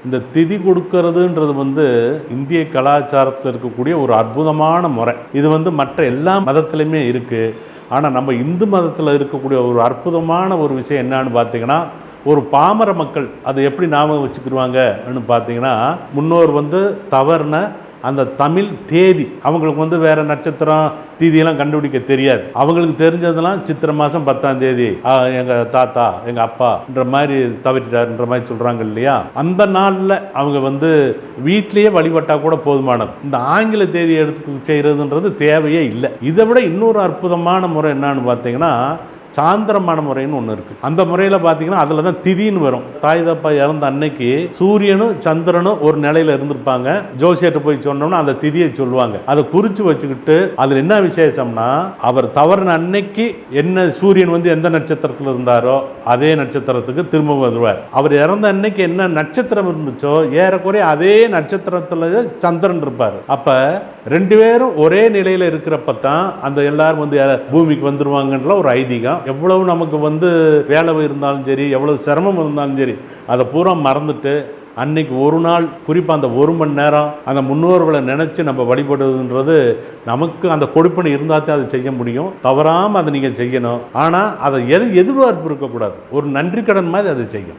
இந்த திதி கொடுக்கறதுன்றது இந்திய கலாச்சாரத்தில் இருக்கக்கூடிய ஒரு அற்புதமான முறை. இது மற்ற எல்லா மதத்துலையுமே இருக்குது. ஆனால் நம்ம இந்து மதத்தில் இருக்கக்கூடிய ஒரு அற்புதமான ஒரு விஷயம் என்னன்னு பார்த்தீங்கன்னா, ஒரு பாமர மக்கள் அதை எப்படி ஞாபகம் வச்சுக்கிடுவாங்கன்னு பார்த்தீங்கன்னா, முன்னோர் தவறுன அந்த தமிழ் தேதி அவங்களுக்கு வேறு நட்சத்திரம் தீதியெல்லாம் கண்டுபிடிக்க தெரியாது. அவங்களுக்கு தெரிஞ்சதெல்லாம் சித்திரை மாதம் 10ஆம் தேதி எங்கள் தாத்தா எங்கள் அப்பான்ற மாதிரி தவறிட்டாருன்ற மாதிரி சொல்கிறாங்க இல்லையா. அந்த நாளில் அவங்க வீட்லேயே வழிபட்டால் கூட போதுமானது. இந்த ஆங்கில தேதி எடுத்து செய்கிறதுன்றது தேவையே இல்லை. இதை விட இன்னொரு அற்புதமான முறை என்னன்னு பார்த்தீங்கன்னா, சாந்திரமான முறைன்னு ஒன்று இருக்குது. அந்த முறையில் பார்த்தீங்கன்னா அதில் தான் திதின்னு வரும். தாய் தப்பா இறந்த அன்னைக்கு சூரியனும் சந்திரனும் ஒரு நிலையில் இருந்திருப்பாங்க. ஜோசியர்கிட்ட போய் சொன்னோம்னா அந்த திதியை சொல்லுவாங்க. அதை குறித்து வச்சுக்கிட்டு அதில் என்ன விசேஷம்னா, அவர் தவறின அன்னைக்கு என்ன சூரியன் எந்த நட்சத்திரத்தில் இருந்தாரோ அதே நட்சத்திரத்துக்கு திரும்ப வருவார். அவர் இறந்த அன்னைக்கு என்ன நட்சத்திரம் இருந்துச்சோ ஏறக்குறைய அதே நட்சத்திரத்தில் சந்திரன் இருப்பார். அப்போ ரெண்டு பேரும் ஒரே நிலையில் இருக்கிறப்ப தான் அந்த எல்லாரும் பூமிக்கு வந்துருவாங்கன்ற ஒரு ஐதீகம். எவ்வளவு நமக்கு வேலை இருந்தாலும் சரி, எவ்வளவு சிரமம் இருந்தாலும் சரி, அதை பூரா மறந்துட்டு அன்னைக்கு ஒரு நாள், குறிப்பாக அந்த 1 மணி நேரம் அந்த முன்னோர்களை நினச்சி நம்ம வழிபடுறதுன்றது நமக்கு அந்த கொடுப்பனை இருந்தால் தான் அதை செய்ய முடியும். தவறாமல் அதை நீங்கள் செய்யணும். ஆனால் அதை எதிர்பார்ப்பு இருக்கக்கூடாது. ஒரு நன்றி கடன் மாதிரி அதை செய்யணும்.